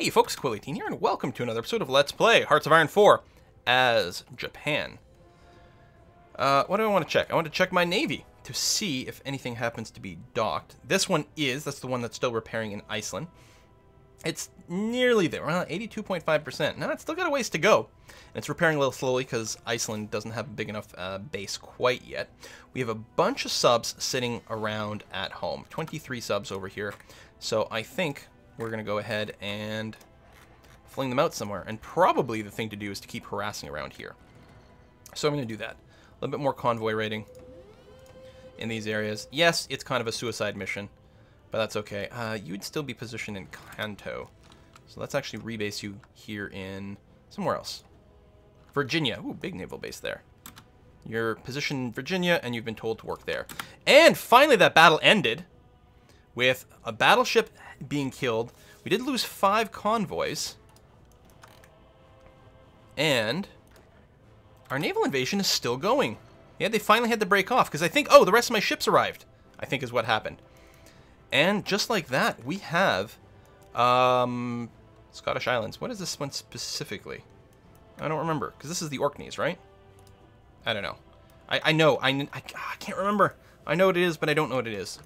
Hey folks, Quilly18 here, and welcome to another episode of Let's Play Hearts of Iron 4 as Japan. What do I want to check? I want to check my navy to see if anything happens to be docked. This one that's the one that's still repairing in Iceland. It's nearly there, around 82.5%. Now, it's still got a ways to go. And it's repairing a little slowly because Iceland doesn't have a big enough base quite yet. We have a bunch of subs sitting around at home. 23 subs over here. So I think we're going to go ahead and fling them out somewhere. And probably the thing to do is to keep harassing around here. So I'm going to do that. A little bit more convoy raiding in these areas. Yes, it's kind of a suicide mission, but that's okay. You would still be positioned in Kanto. So let's actually rebase you here in somewhere else. Virginia. Ooh, big naval base there. You're positioned in Virginia, and you've been told to work there. And finally that battle ended with a battleship being killed. We did lose 5 convoys. And our naval invasion is still going. Yeah, they finally had to break off, because I think, oh, the rest of my ships arrived, I think is what happened. And just like that, we have Scottish Islands. What is this one specifically? I don't remember, because this is the Orkneys, right? I don't know. I know. I can't remember. I know what it is, but I don't know what it is.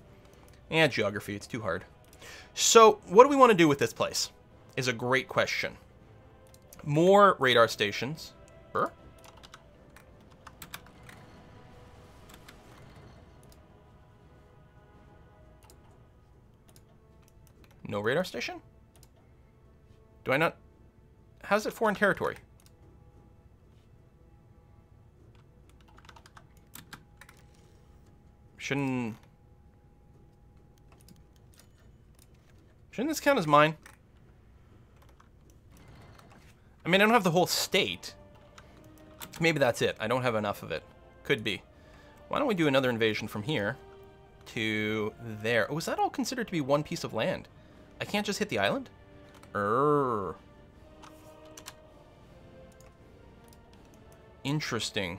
And geography, it's too hard. So, what do we want to do with this place? Is a great question. More radar stations. Sure. No radar station? Do I not? How's it foreign territory? Shouldn't this count as mine? I mean, I don't have the whole state. Maybe that's it. I don't have enough of it. Could be. Why don't we do another invasion from here to there? Oh, is that all considered to be one piece of land? I can't just hit the island? Interesting.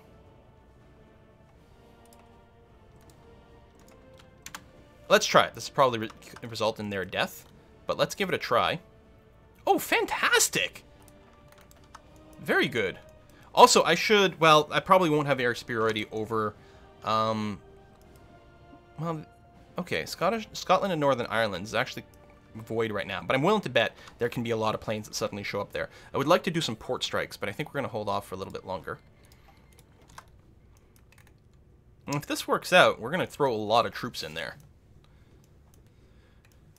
Let's try it. This will probably result in their death, but let's give it a try. Oh, fantastic! Very good. Also, well, I probably won't have air superiority over, well, okay, Scotland and Northern Ireland is actually void right now, but I'm willing to bet there can be a lot of planes that suddenly show up there. I would like to do some port strikes, but I think we're going to hold off for a little bit longer. And if this works out, we're going to throw a lot of troops in there.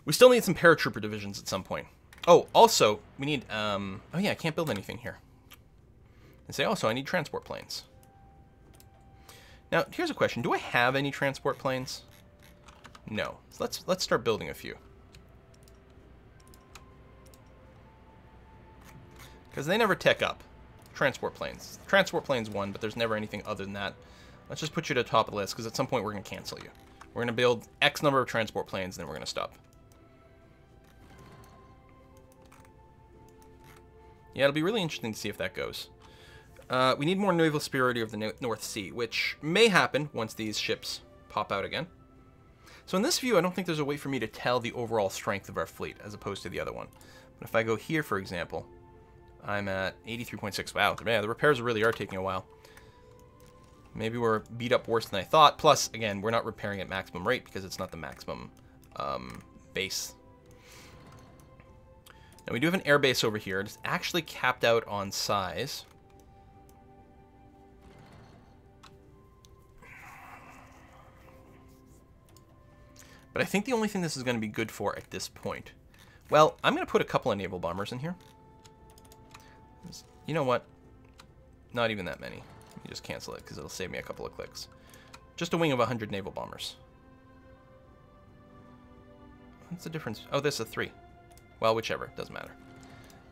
We still need some paratrooper divisions at some point. Oh, also, we need, oh yeah, I can't build anything here. And say, also, I need transport planes. Now, here's a question. Do I have any transport planes? No. So let's start building a few. Because they never tech up. Transport planes. Transport planes 1, but there's never anything other than that. Let's just put you to the top of the list, because at some point we're going to cancel you. We're going to build X number of transport planes, and then we're going to stop. Yeah, it'll be really interesting to see if that goes. We need more naval superiority of the North Sea, which may happen once these ships pop out again. So in this view, I don't think there's a way for me to tell the overall strength of our fleet, as opposed to the other one. But if I go here, for example, I'm at 83.6. Wow, yeah, the repairs really are taking a while. Maybe we're beat up worse than I thought. Plus, again, we're not repairing at maximum rate because it's not the maximum base. Now, we do have an air base over here. It's actually capped out on size. But I think the only thing this is going to be good for at this point... Well, I'm going to put a couple of naval bombers in here. You know what? Not even that many. Let me just cancel it, because it'll save me a couple of clicks. Just a wing of 100 naval bombers. What's the difference? Oh, this is a 3. Well, whichever. Doesn't matter.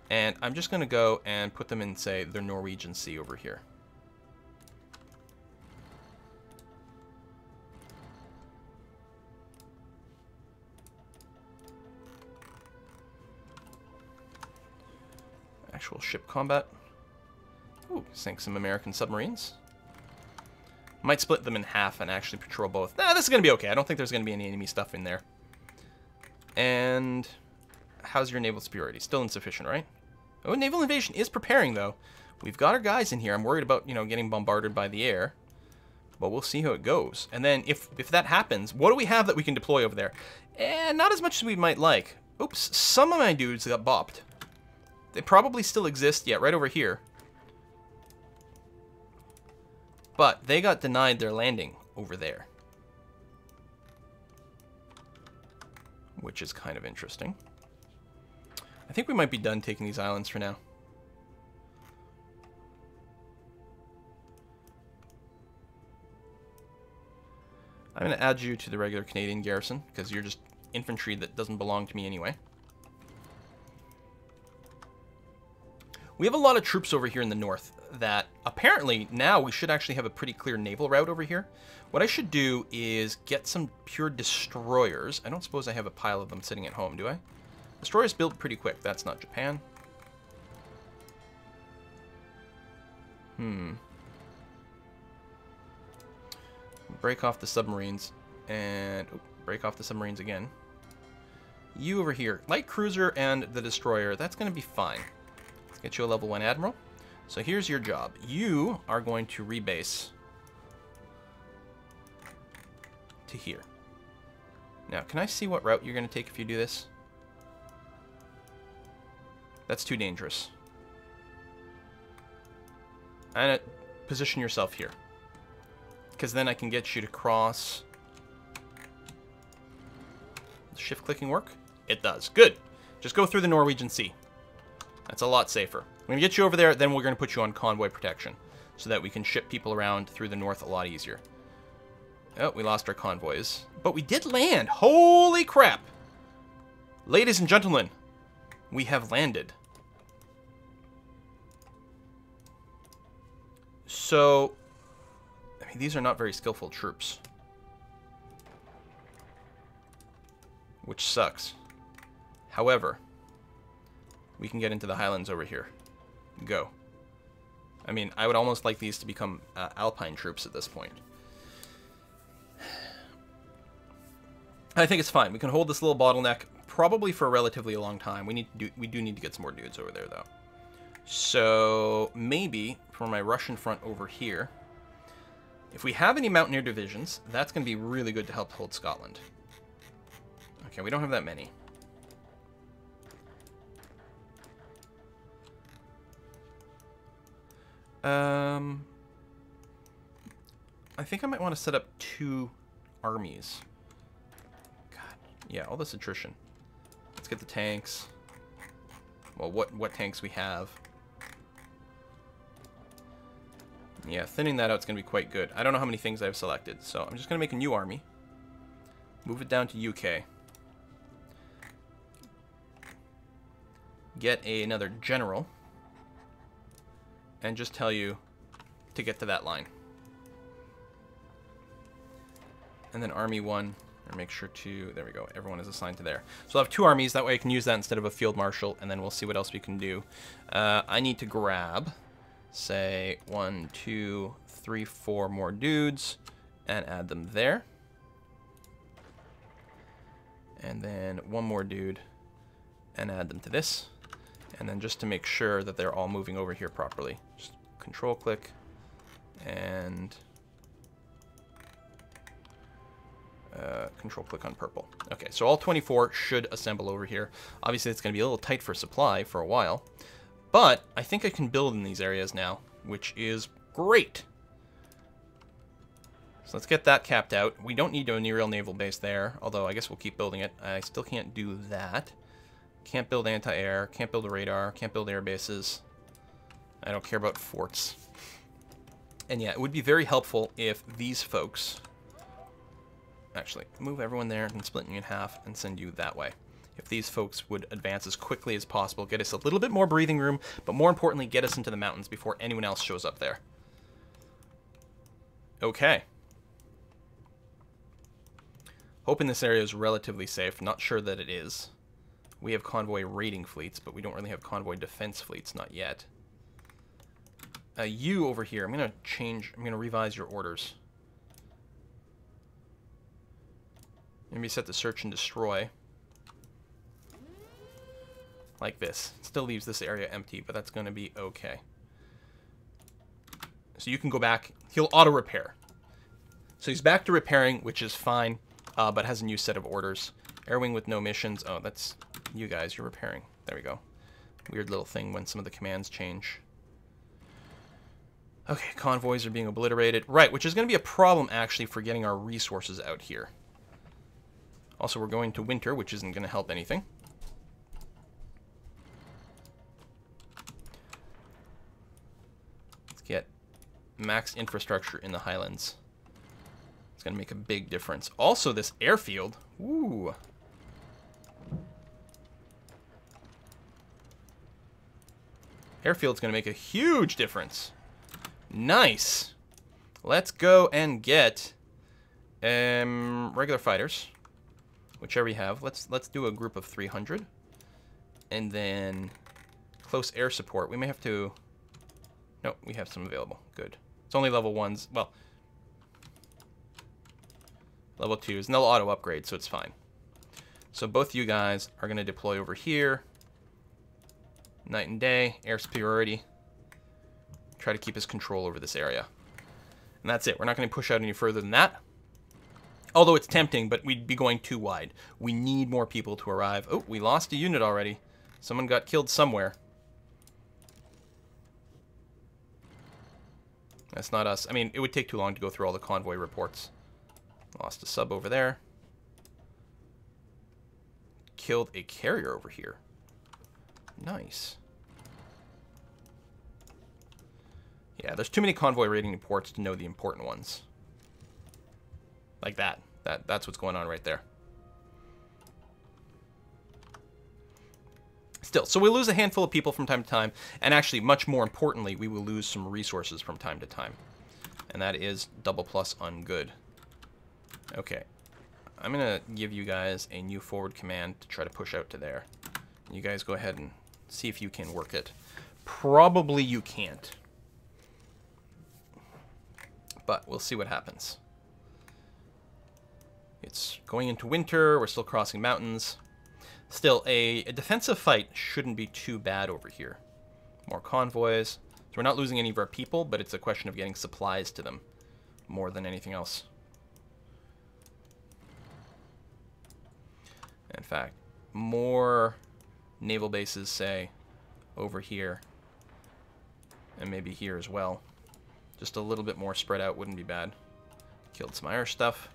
And I'm just going to go and put them in, say, the Norwegian Sea over here. Actual ship combat. Ooh, sink some American submarines. Might split them in half and actually patrol both. Nah, this is going to be okay. I don't think there's going to be any enemy stuff in there. And how's your naval superiority? Still insufficient, right? Oh, naval invasion is preparing, though. We've got our guys in here. I'm worried about, you know, getting bombarded by the air. But we'll see how it goes. And then if that happens, what do we have that we can deploy over there? Not as much as we might like. Oops, some of my dudes got bopped. They probably still exist, yeah, right over here. But they got denied their landing over there. Which is kind of interesting. I think we might be done taking these islands for now. I'm going to add you to the regular Canadian garrison, because you're just infantry that doesn't belong to me anyway. We have a lot of troops over here in the north that apparently now we should actually have a pretty clear naval route over here. What I should do is get some pure destroyers. I don't suppose I have a pile of them sitting at home, do I? Destroyers build pretty quick. That's not Japan. Break off the submarines. And break off the submarines again. You over here. Light cruiser and the destroyer. That's going to be fine. Let's get you a level 1 admiral. So here's your job. You are going to rebase to here. Now, can I see what route you're going to take if you do this? That's too dangerous. And position yourself here. Because then I can get you to cross. Does shift clicking work? It does. Good. Just go through the Norwegian Sea. That's a lot safer. I'm going to get you over there, then we're going to put you on convoy protection so that we can ship people around through the north a lot easier. Oh, we lost our convoys. But we did land. Holy crap. Ladies and gentlemen, we have landed. So, I mean, these are not very skillful troops. Which sucks. However, we can get into the highlands over here. Go. I mean, I would almost like these to become Alpine troops at this point. I think it's fine. We can hold this little bottleneck probably for a relatively long time. We do need to get some more dudes over there, though. So maybe for my Russian front over here, if we have any Mountaineer divisions, that's going to be really good to help hold Scotland. Okay, we don't have that many. I think I might want to set up 2 armies. God, yeah, all this attrition. Let's get the tanks. Well, what tanks we have. Yeah, thinning that out is going to be quite good. I don't know how many things I've selected, so I'm just going to make a new army. Move it down to UK. Get another general. And just tell you to get to that line. And then Army 1, or make sure to, there we go, everyone is assigned to there. So I'll have 2 armies, that way I can use that instead of a field marshal, and then we'll see what else we can do. I need to grab, say, 1, 2, 3, 4 more dudes, and add them there. And then 1 more dude, and add them to this. And then just to make sure that they're all moving over here properly, just control click, and control click on purple. Okay, so all 24 should assemble over here. Obviously, it's going to be a little tight for supply for a while, but I think I can build in these areas now, which is great. So let's get that capped out. We don't need a real naval base there, although I guess we'll keep building it. I still can't do that. Can't build anti-air, can't build a radar, can't build air bases. I don't care about forts. And yeah, it would be very helpful if these folks... Actually, move everyone there and split you in half and send you that way. If these folks would advance as quickly as possible, get us a little bit more breathing room, but more importantly, get us into the mountains before anyone else shows up there. Okay. Hoping this area is relatively safe. Not sure that it is. We have convoy raiding fleets, but we don't really have convoy defense fleets, not yet. You over here, I'm going to revise your orders. Maybe set the search and destroy. like this. Still leaves this area empty, but that's going to be okay. So you can go back. He'll auto-repair. So he's back to repairing, which is fine, but has a new set of orders. Air wing with no missions. Oh, that's you guys. You're repairing. There we go. Weird little thing when some of the commands change. Okay, convoys are being obliterated. Right, which is going to be a problem, actually, for getting our resources out here. Also, we're going to winter, which isn't going to help anything. Let's get max infrastructure in the Highlands. It's going to make a big difference. Also, this airfield. Ooh. Airfield's going to make a huge difference. Nice. Let's go and get regular fighters, whichever you have. Let's do a group of 300, and then close air support. We may have to. No, we have some available. Good. It's only level 1s. Well, level 2s, and they'll auto upgrade, so it's fine. So both you guys are going to deploy over here. Night and day, air superiority. Try to keep his control over this area. And that's it. We're not going to push out any further than that. Although it's tempting, but we'd be going too wide. We need more people to arrive. Oh, we lost a unit already. Someone got killed somewhere. That's not us. I mean, it would take too long to go through all the convoy reports. Lost a sub over there. Killed a carrier over here. Nice. Yeah, there's too many convoy raiding reports to know the important ones. Like that. That's what's going on right there. Still, so we lose a handful of people from time to time, and actually, much more importantly, we will lose some resources from time to time. And that is double plus on good. Okay. I'm going to give you guys a new forward command to try to push out to there. You guys go ahead and see if you can work it. Probably you can't. But we'll see what happens. It's going into winter. We're still crossing mountains. Still, a defensive fight shouldn't be too bad over here. More convoys. So we're not losing any of our people, but it's a question of getting supplies to them more than anything else. In fact, more naval bases, say, over here. And maybe here as well. Just a little bit more spread out wouldn't be bad. Killed some Irish stuff.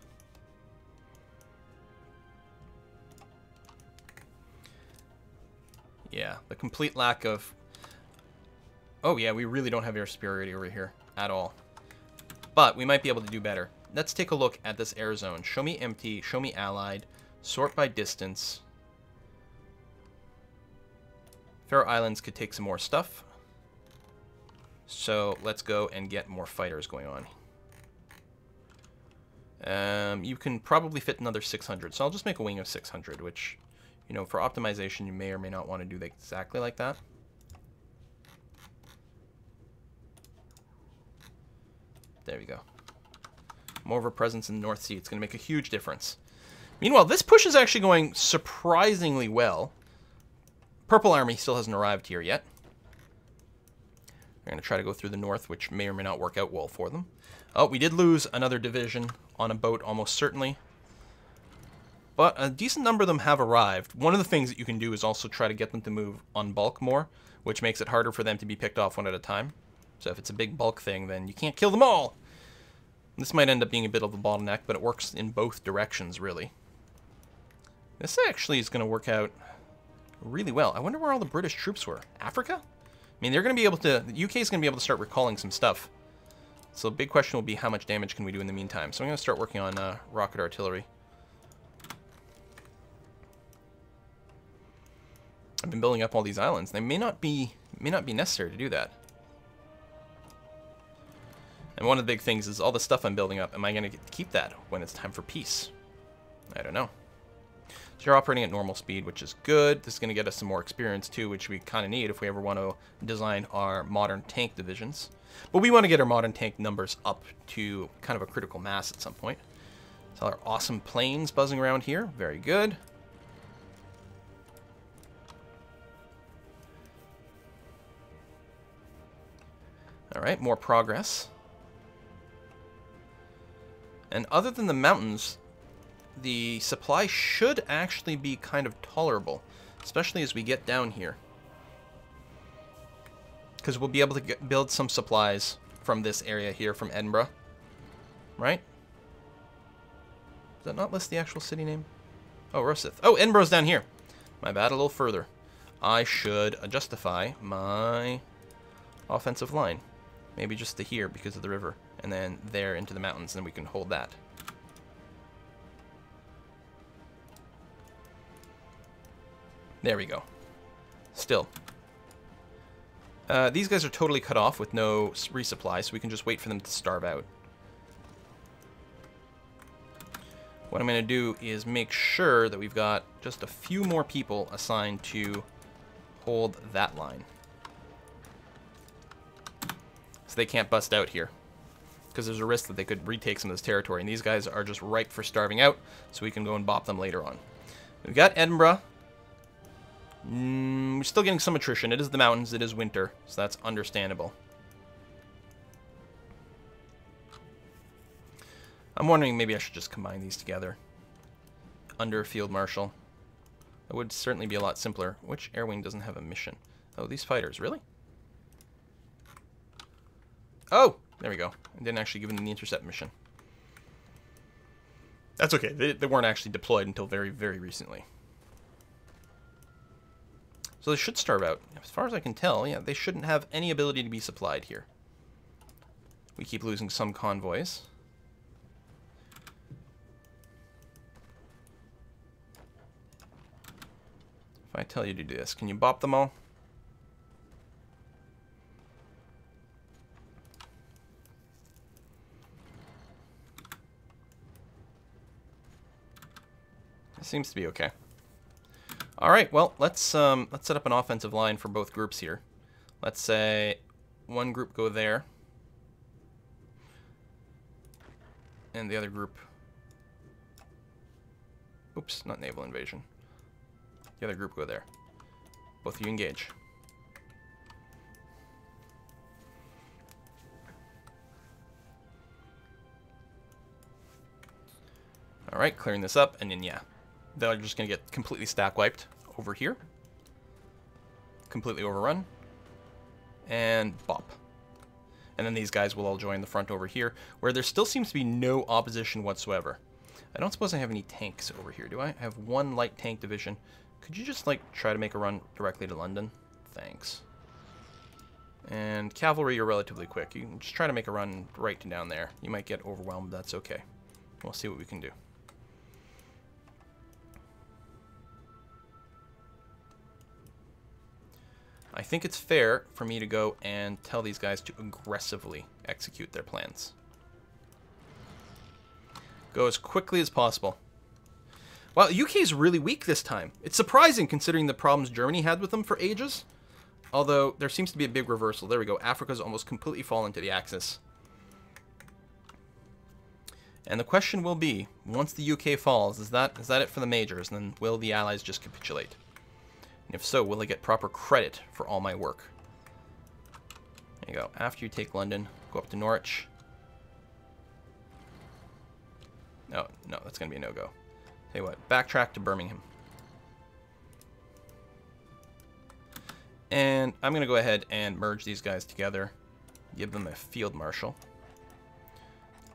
Yeah, the complete lack of... Oh yeah, we really don't have air superiority over here at all. But we might be able to do better. Let's take a look at this air zone. Show me empty, show me allied, sort by distance. Faroe Islands could take some more stuff. So let's go and get more fighters going on. You can probably fit another 600, so I'll just make a wing of 600, which, you know, for optimization, you may or may not want to do exactly like that. There we go. More of a presence in the North Sea. It's going to make a huge difference. Meanwhile, this push is actually going surprisingly well. Purple Army still hasn't arrived here yet. They're going to try to go through the north, which may or may not work out well for them. Oh, we did lose another division on a boat, almost certainly. But a decent number of them have arrived. One of the things that you can do is also try to get them to move on bulk more, which makes it harder for them to be picked off one at a time. So if it's a big bulk thing, then you can't kill them all. This might end up being a bit of a bottleneck, but it works in both directions, really. This actually is going to work out really well. I wonder where all the British troops were. Africa? I mean, they're going to be able to... The UK is going to be able to start recalling some stuff. So the big question will be how much damage can we do in the meantime. So I'm going to start working on rocket artillery. I've been building up all these islands. They may not be necessary to do that. And one of the big things is all the stuff I'm building up. Am I going to keep that when it's time for peace? I don't know. So you're operating at normal speed, which is good. This is going to get us some more experience, too, which we kind of need if we ever want to design our modern tank divisions. But we want to get our modern tank numbers up to kind of a critical mass at some point. So our awesome planes buzzing around here. Very good. Alright, more progress. And other than the mountains, the supply should actually be kind of tolerable, especially as we get down here. Because we'll be able to build some supplies from this area here, from Edinburgh. Right? Does that not list the actual city name? Oh, Rosyth. Oh, Edinburgh's down here. My bad, a little further. I should justify my offensive line. Maybe just to here because of the river. And then there into the mountains, and then we can hold that. There we go. Still. These guys are totally cut off with no resupply, so we can just wait for them to starve out. What I'm going to do is make sure that we've got just a few more people assigned to hold that line. So they can't bust out here. Because there's a risk that they could retake some of this territory. And these guys are just ripe for starving out, so we can go and bop them later on. We've got Edinburgh. We're still getting some attrition. It is the mountains. It is winter, so that's understandable. I'm wondering maybe I should just combine these together under Field Marshal. That would certainly be a lot simpler. Which air wing doesn't have a mission? Oh, these fighters. Really? Oh! There we go. I didn't actually give them the intercept mission. That's okay. They weren't actually deployed until very, very recently. So they should starve out. As far as I can tell, yeah, they shouldn't have any ability to be supplied here. We keep losing some convoys. If I tell you to do this, can you bop them all? It seems to be okay. All right, well, let's set up an offensive line for both groups here. Let's say one group go there, and the other group. Oops, not naval invasion. The other group go there. Both of you engage. All right, clearing this up, and then yeah. They're just going to get completely stack wiped over here. Completely overrun. And bop. And then these guys will all join the front over here, where there still seems to be no opposition whatsoever. I don't suppose I have any tanks over here, do I? I have one light tank division. Could you just, like, try to make a run directly to London? Thanks. And cavalry are relatively quick. You can just try to make a run right to down there. You might get overwhelmed, but that's okay. We'll see what we can do. I think it's fair for me to go and tell these guys to aggressively execute their plans. Go as quickly as possible. Wow, UK is really weak this time. It's surprising considering the problems Germany had with them for ages. Although, there seems to be a big reversal. There we go. Africa's almost completely fallen to the Axis. And the question will be, once the UK falls, is that it for the majors? And then will the Allies just capitulate? And if so, will I get proper credit for all my work? There you go. After you take London, go up to Norwich. No, that's going to be a no-go. Tell you what, backtrack to Birmingham. And I'm going to go ahead and merge these guys together. Give them a field marshal.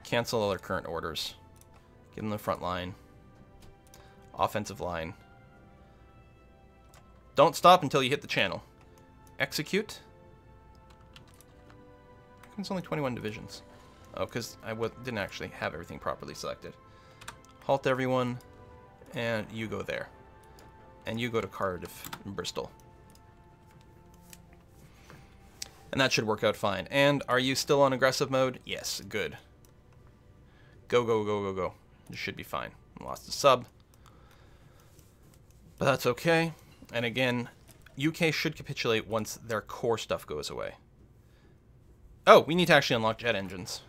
Cancel all their current orders. Give them the front line. Offensive line. Don't stop until you hit the channel. Execute. It's only 21 divisions. Oh, because I didn't actually have everything properly selected. Halt everyone, and you go there. And you go to Cardiff and Bristol. And that should work out fine. And are you still on aggressive mode? Yes, good. Go, go, go, go, go. This should be fine. Lost a sub. But that's okay. And again, UK should capitulate once their core stuff goes away. Oh, we need to actually unlock jet engines.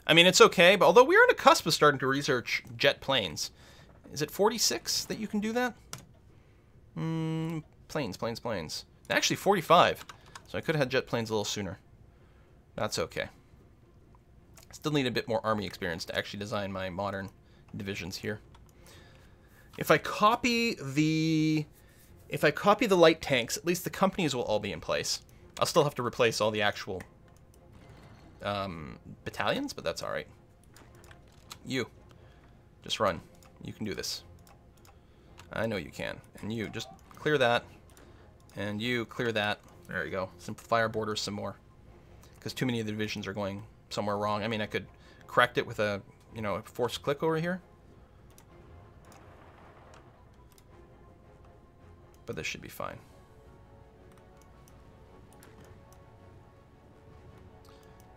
I mean, it's okay, but although we're on a cusp of starting to research jet planes. Is it 46 that you can do that? Planes. Actually, 45. So I could have had jet planes a little sooner. That's okay. Still need a bit more army experience to actually design my modern divisions here. If I copy the light tanks, at least the companies will all be in place. I'll still have to replace all the actual battalions, but that's all right. You, just run. You can do this. I know you can. And you, just clear that. And you, clear that. There you go. Simplify our borders some more. Because too many of the divisions are going somewhere wrong. I mean, I could correct it with a, you know, a forced click over here. But this should be fine.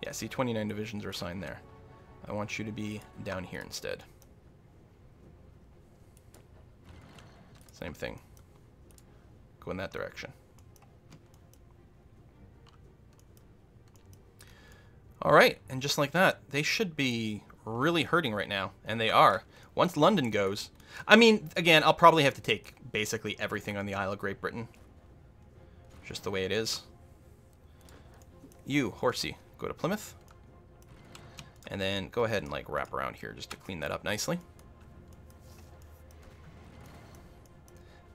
Yeah, see, 29 divisions are assigned there. I want you to be down here instead. Same thing. Go in that direction. All right, and just like that, they should be really hurting right now, and they are. Once London goes, I mean, again, I'll probably have to take basically everything on the Isle of Great Britain. Just the way it is. You, horsey, go to Plymouth. And then go ahead and like wrap around here just to clean that up nicely.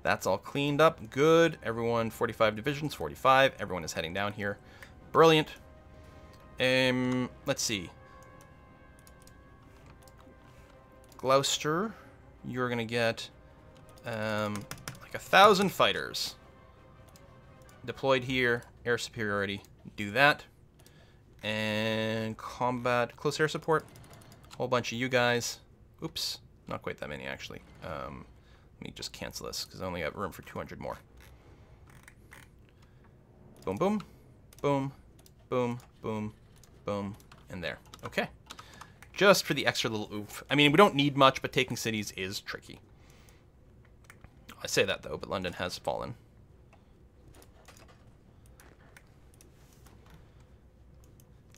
That's all cleaned up. Good. Everyone, 45 divisions, 45. Everyone is heading down here. Brilliant. Let's see. Gloucester, you're going to get like 1,000 fighters deployed here. Air superiority, do that. And combat, close air support, whole bunch of you guys. Oops, not quite that many actually. Let me just cancel this because I only got room for 200 more. Boom, boom, boom, boom, boom, boom, and there. Okay. Just for the extra little oof. I mean, we don't need much, but taking cities is tricky. I say that though, but London has fallen.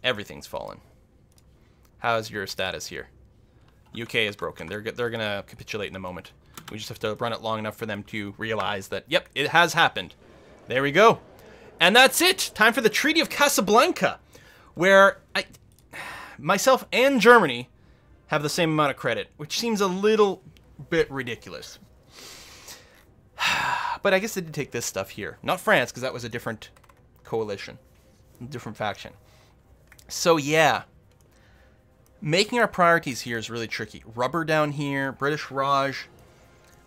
Everything's fallen. How's your status here? UK is broken. They're gonna capitulate in a moment. We just have to run it long enough for them to realize that, yep, it has happened. There we go. And that's it. Time for the Treaty of Casablanca, where myself and Germany have the same amount of credit, which seems a little bit ridiculous. But I guess they did take this stuff here. Not France, because that was a different coalition, a different faction. So yeah, making our priorities here is really tricky. Rubber down here, British Raj.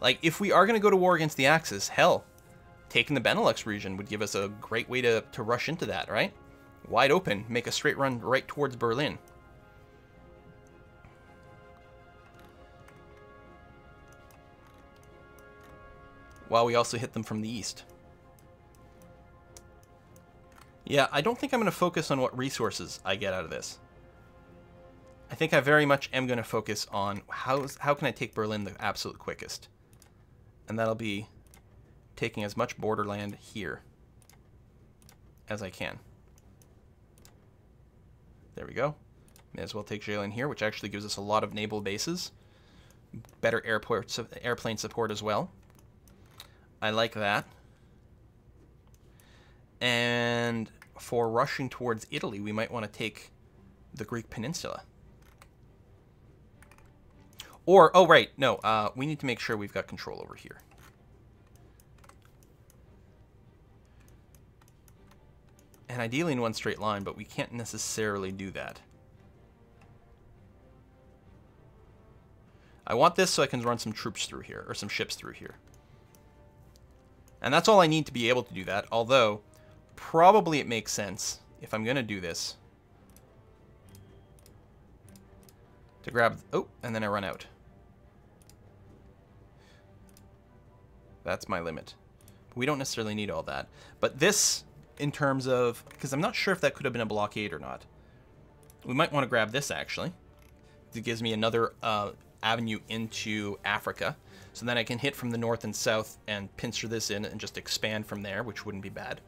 Like, if we are going to go to war against the Axis, hell, taking the Benelux region would give us a great way to rush into that, right? Wide open, make a straight run right towards Berlin. While we also hit them from the east. Yeah, I don't think I'm going to focus on what resources I get out of this. I think I very much am going to focus on how can I take Berlin the absolute quickest. And that'll be taking as much borderland here as I can. There we go. May as well take Jalen here, which actually gives us a lot of naval bases. Better airplane support as well. I like that. And for rushing towards Italy, we might want to take the Greek peninsula. Or, oh right, no, we need to make sure we've got control over here. And ideally in one straight line, but we can't necessarily do that. I want this so I can run some troops through here, or some ships through here. And that's all I need to be able to do that, although probably it makes sense, if I'm going to do this, to grab... Oh, and then I run out. That's my limit. We don't necessarily need all that. But this, in terms of... Because I'm not sure if that could have been a blockade or not. We might want to grab this, actually. It gives me another avenue into Africa. So then I can hit from the north and south and pincer this in and just expand from there, which wouldn't be bad.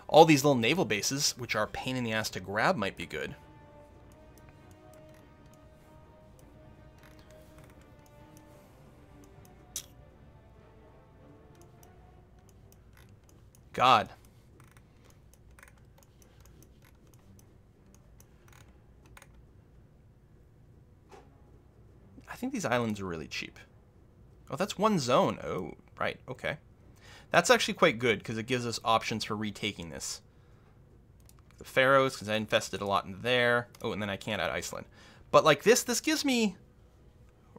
All these little naval bases, which are a pain in the ass to grab, might be good. God. think these islands are really cheap. Oh, that's one zone. Oh, right. Okay. That's actually quite good because it gives us options for retaking this. The Faroes, because I invested a lot in there. Oh, and then I can't add Iceland. But like this gives me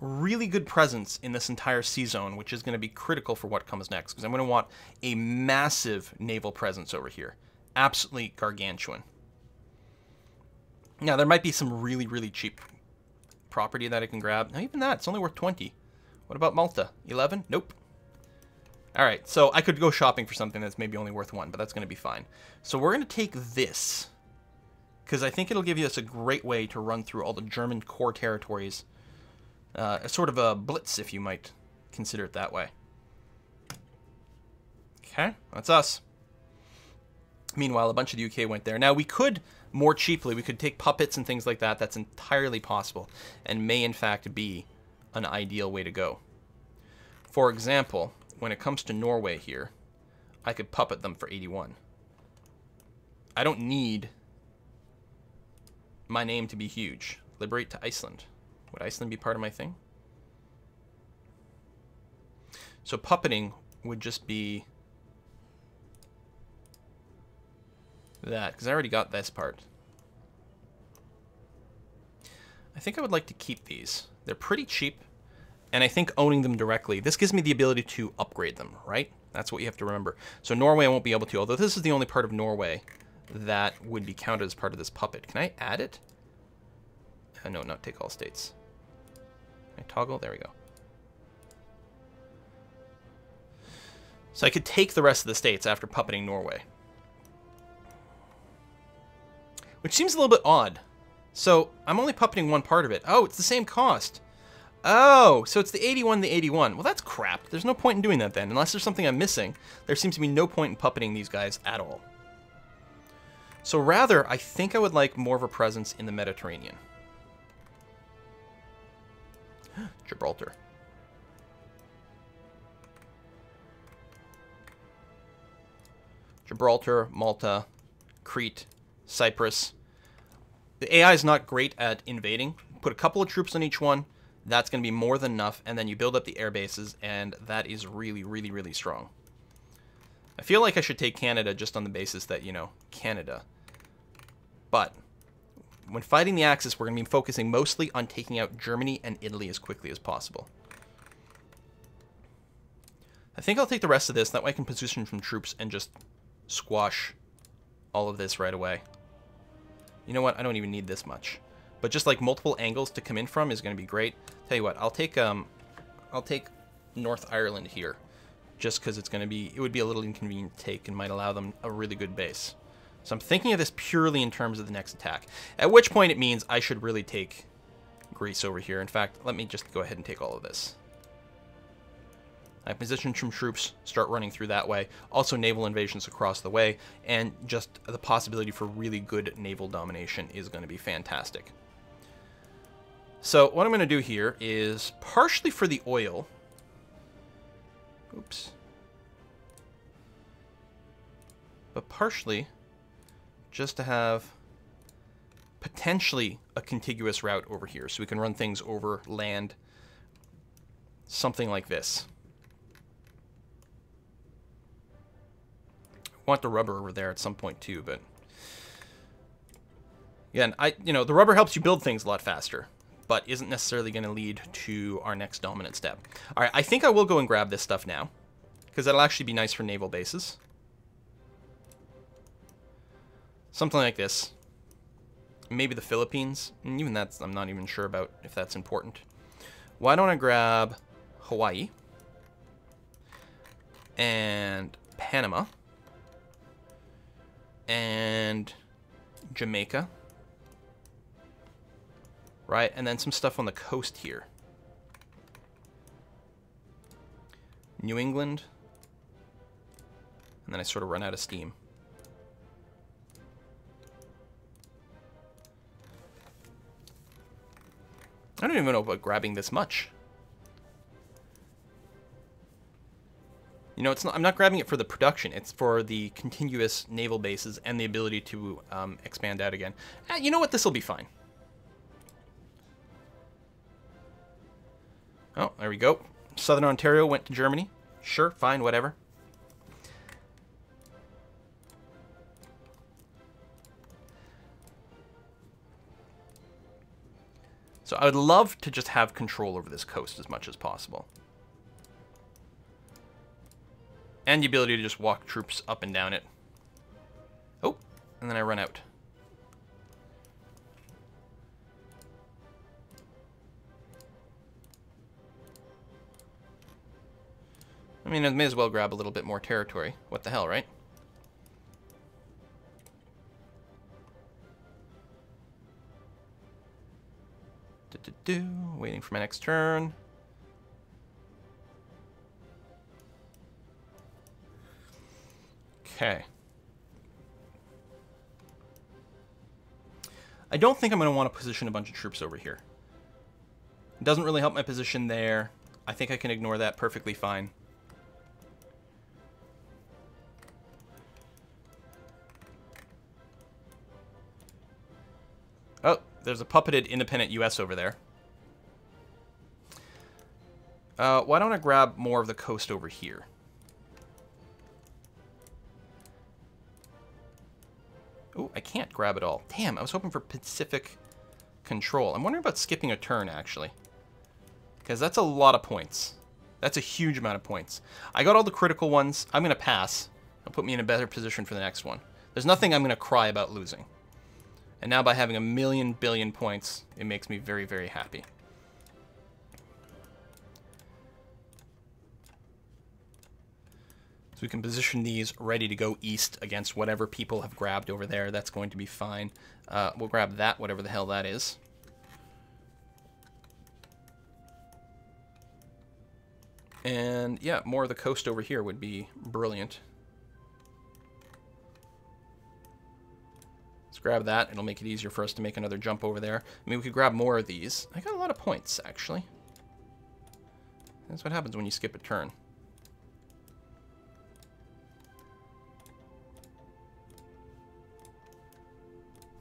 really good presence in this entire sea zone, which is going to be critical for what comes next, because I'm going to want a massive naval presence over here. Absolutely gargantuan. Now, there might be some really, really cheap property that I can grab. Now, even that, it's only worth 20. What about Malta? 11? Nope. All right, so I could go shopping for something that's maybe only worth 1, but that's going to be fine. So we're going to take this, because I think it'll give us a great way to run through all the German core territories. Sort of a blitz, if you might consider it that way. Okay, that's us. Meanwhile, a bunch of the UK went there. Now, we could, more cheaply, we could take puppets and things like that. That's entirely possible, and may, in fact, be an ideal way to go. For example, when it comes to Norway here, I could puppet them for 81. I don't need my name to be huge. Liberate to Iceland. Would Iceland be part of my thing? So puppeting would just be that, because I already got this part. I think I would like to keep these. They're pretty cheap, and I think owning them directly, this gives me the ability to upgrade them, right? That's what you have to remember. So Norway I won't be able to, although this is the only part of Norway that would be counted as part of this puppet. Can I add it? No, not take all states. I toggle, there we go. So I could take the rest of the states after puppeting Norway. Which seems a little bit odd. So I'm only puppeting one part of it. Oh, it's the same cost. Oh, so it's the 81, the 81. Well, that's crap. There's no point in doing that then. Unless there's something I'm missing, there seems to be no point in puppeting these guys at all. So rather, I think I would like more of a presence in the Mediterranean. Gibraltar. Gibraltar, Malta, Crete, Cyprus. The AI is not great at invading. Put a couple of troops on each one. That's going to be more than enough. And then you build up the air bases, and that is really, really, really strong. I feel like I should take Canada just on the basis that, you know, Canada. But when fighting the Axis, we're going to be focusing mostly on taking out Germany and Italy as quickly as possible. I think I'll take the rest of this. That way I can position some troops and just squash all of this right away. You know what? I don't even need this much. But just like multiple angles to come in from is going to be great. Tell you what, I'll take North Ireland here, just because it's going to be, it would be a little inconvenient to take and might allow them a really good base. So I'm thinking of this purely in terms of the next attack. At which point it means I should really take Greece over here. In fact, let me just go ahead and take all of this. I position some troops, start running through that way. Also naval invasions across the way, and just the possibility for really good naval domination is going to be fantastic. So what I'm going to do here is, partially for the oil, oops, but partially just to have potentially a contiguous route over here, so we can run things over land, something like this. I want the rubber over there at some point too, but again, the rubber helps you build things a lot faster, but isn't necessarily going to lead to our next dominant step. All right, I think I will go and grab this stuff now, because that'll actually be nice for naval bases. Something like this. Maybe the Philippines. And even that's, I'm not even sure about if that's important. Why don't I grab Hawaii and Panama and Jamaica, right? And then some stuff on the coast here. New England. And then I sort of run out of steam. I don't even know about grabbing this much. You know, it's not, I'm not grabbing it for the production. It's for the continuous naval bases and the ability to expand out again. You know what? This will be fine. Oh, there we go. Southern Ontario went to Germany. Sure, fine, whatever. So I would love to just have control over this coast as much as possible. And the ability to just walk troops up and down it. Oh, and then I run out. I mean, I may as well grab a little bit more territory. What the hell, right? Waiting for my next turn. Okay. I don't think I'm going to want to position a bunch of troops over here. It doesn't really help my position there. I think I can ignore that perfectly fine. Oh, there's a puppeted independent US over there. Why don't I grab more of the coast over here? Oh, I can't grab it all. Damn, I was hoping for Pacific control. I'm wondering about skipping a turn, actually. Because that's a lot of points. That's a huge amount of points. I got all the critical ones. I'm going to pass. It'll put me in a better position for the next one. There's nothing I'm going to cry about losing. And now by having 1,000,000,000 billion points, it makes me very, very happy. So we can position these ready to go east against whatever people have grabbed over there. That's going to be fine. We'll grab that, whatever the hell that is. And yeah, more of the coast over here would be brilliant. Let's grab that. It'll make it easier for us to make another jump over there. I mean, we could grab more of these. I got a lot of points, actually. That's what happens when you skip a turn.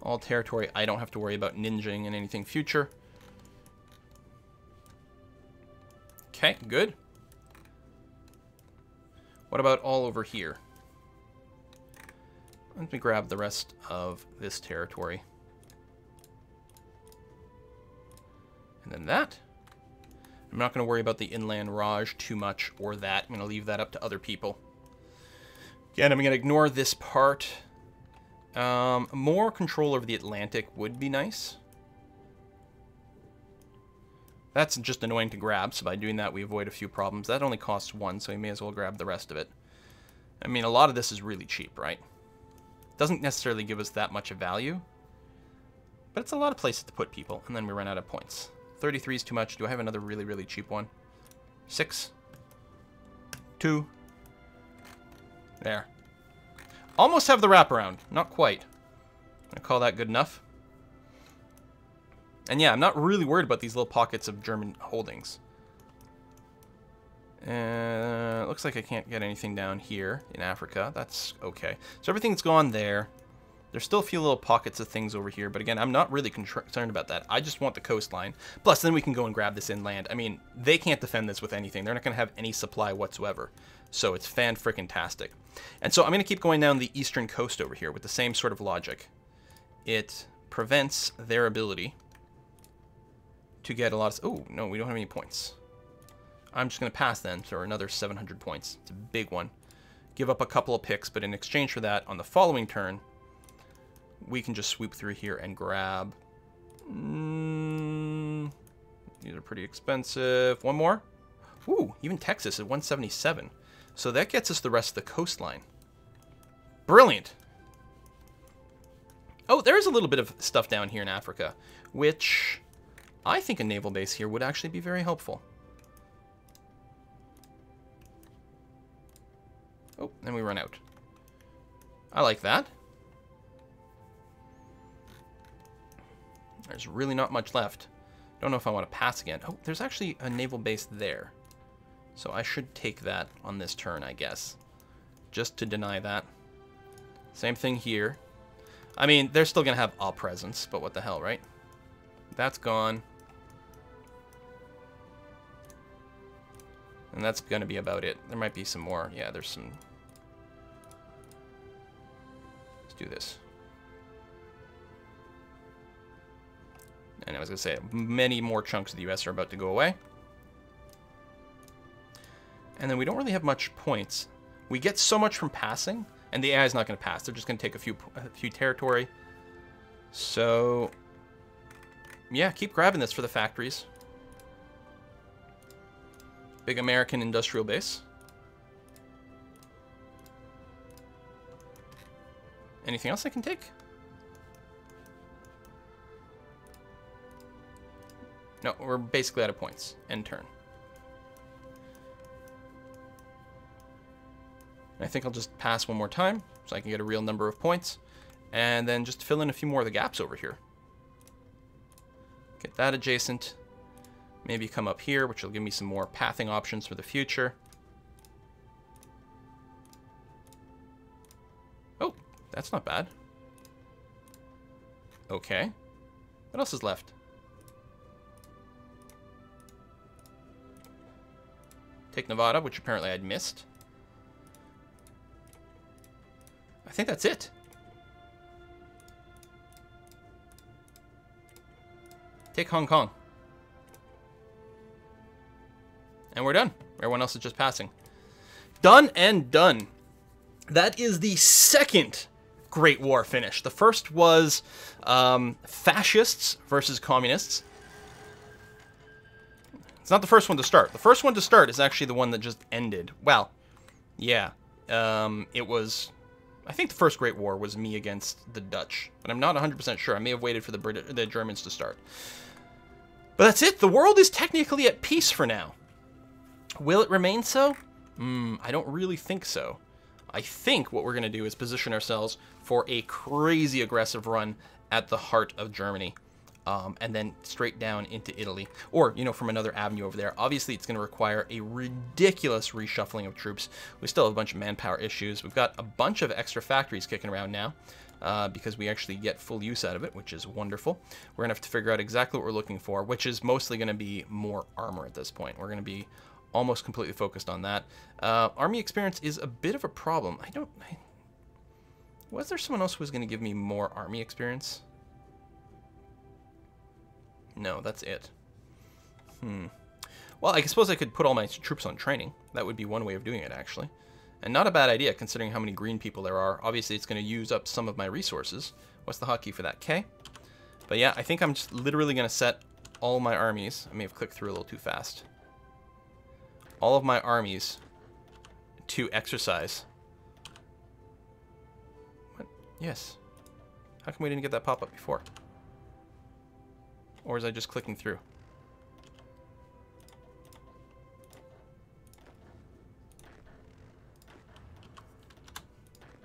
All territory I don't have to worry about ninjing in anything future. Okay, good. What about all over here? Let me grab the rest of this territory. And then that. I'm not going to worry about the inland Raj too much or that. I'm going to leave that up to other people. Again, I'm going to ignore this part. More control over the Atlantic would be nice. That's just annoying to grab, so by doing that we avoid a few problems. That only costs 1, so we may as well grab the rest of it. I mean, a lot of this is really cheap, right? Doesn't necessarily give us that much of value, but it's a lot of places to put people, and then we run out of points. 33 is too much. Do I have another really, really cheap one? 6. 2. There. Almost have the wraparound. Not quite. I call that good enough. And yeah, I'm not really worried about these little pockets of German holdings. Looks like I can't get anything down here in Africa. That's okay. So everything's gone there. There's still a few little pockets of things over here, but again, I'm not really concerned about that. I just want the coastline. Plus, then we can go and grab this inland. I mean, they can't defend this with anything. They're not going to have any supply whatsoever. So it's fan-frickin-tastic. And so I'm going to keep going down the eastern coast over here with the same sort of logic. It prevents their ability to get a lot of... Oh, no, we don't have any points. I'm just going to pass then for another 700 points. It's a big one. Give up a couple of picks, but in exchange for that, on the following turn, we can just sweep through here and grab... These are pretty expensive. One more? Ooh, even Texas at 177. So that gets us the rest of the coastline. Brilliant. Oh, there is a little bit of stuff down here in Africa, which I think a naval base here would actually be very helpful. Oh, then we run out. I like that. There's really not much left. Don't know if I want to pass again. Oh, there's actually a naval base there. So I should take that on this turn, I guess. Just to deny that. Same thing here. I mean, they're still going to have a presence, but what the hell, right? That's gone. And that's going to be about it. There might be some more. Yeah, there's some... Let's do this. And I was going to say, many more chunks of the US are about to go away. And then we don't really have much points. We get so much from passing, and the AI is not going to pass. They're just going to take a few territory. So, yeah, keep grabbing this for the factories. Big American industrial base. Anything else I can take? No, we're basically out of points. End turn. I think I'll just pass one more time so I can get a real number of points. And then just fill in a few more of the gaps over here. Get that adjacent. Maybe come up here, which will give me some more pathing options for the future. Oh, that's not bad. Okay. What else is left? Take Nevada, which apparently I'd missed. I think that's it. Take Hong Kong. And we're done. Everyone else is just passing. Done and done. That is the second Great War finish. The first was fascists versus communists. It's not the first one to start. The first one to start is actually the one that just ended. Well, yeah. It was... I think the first Great War was me against the Dutch. But I'm not 100% sure. I may have waited for the Germans to start. But that's it. The world is technically at peace for now. Will it remain so? I don't really think so. I think what we're going to do is position ourselves for a crazy aggressive run at the heart of Germany. And then straight down into Italy. Or, you know, from another avenue over there. Obviously, it's going to require a ridiculous reshuffling of troops. We still have a bunch of manpower issues. We've got a bunch of extra factories kicking around now. Because we actually get full use out of it, which is wonderful. We're going to have to figure out exactly what we're looking for, which is mostly going to be more armor at this point. We're going to be almost completely focused on that. Army experience is a bit of a problem. Was there someone else who was going to give me more army experience? No, that's it. Well, I suppose I could put all my troops on training. That would be one way of doing it, actually. And not a bad idea, considering how many green people there are. Obviously, it's going to use up some of my resources. What's the hotkey for that? K. But yeah, I think I'm just literally going to set all my armies. I may have clicked through a little too fast. All of my armies to exercise. What? Yes. How come we didn't get that pop-up before? Or is I just clicking through?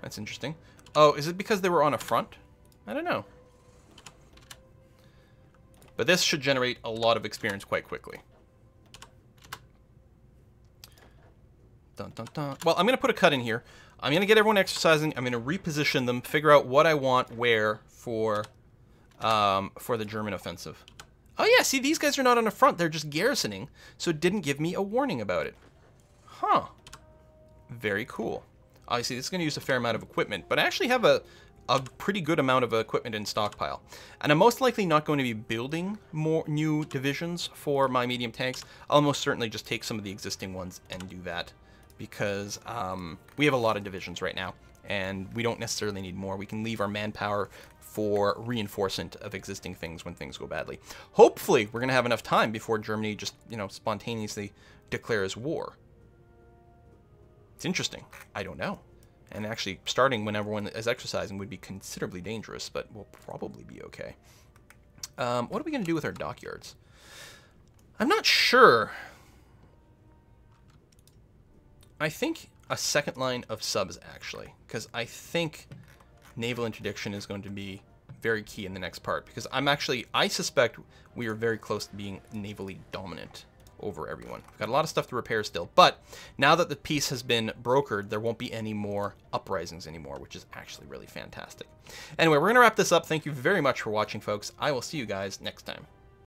That's interesting. Oh, is it because they were on a front? I don't know. But this should generate a lot of experience quite quickly. Dun, dun, dun. Well, I'm going to put a cut in here. I'm going to get everyone exercising. I'm going to reposition them, figure out what I want where for the German offensive. Oh yeah, see, these guys are not on the front. They're just garrisoning, so it didn't give me a warning about it. Huh. Very cool. Obviously, this is going to use a fair amount of equipment, but I actually have a pretty good amount of equipment in stockpile. And I'm most likely not going to be building more new divisions for my medium tanks. I'll most certainly just take some of the existing ones and do that, because we have a lot of divisions right now, and we don't necessarily need more. We can leave our manpower for reinforcement of existing things when things go badly. Hopefully, we're going to have enough time before Germany just, you know, spontaneously declares war. It's interesting. I don't know. And actually, starting when everyone is exercising would be considerably dangerous, but we'll probably be okay. What are we going to do with our dockyards? I'm not sure. I think a second line of subs, actually, because I think naval interdiction is going to be very key in the next part, because I suspect we are very close to being navally dominant over everyone. We've got a lot of stuff to repair still, but now that the peace has been brokered, there won't be any more uprisings anymore, which is actually really fantastic. Anyway, we're going to wrap this up. Thank you very much for watching, folks. I will see you guys next time.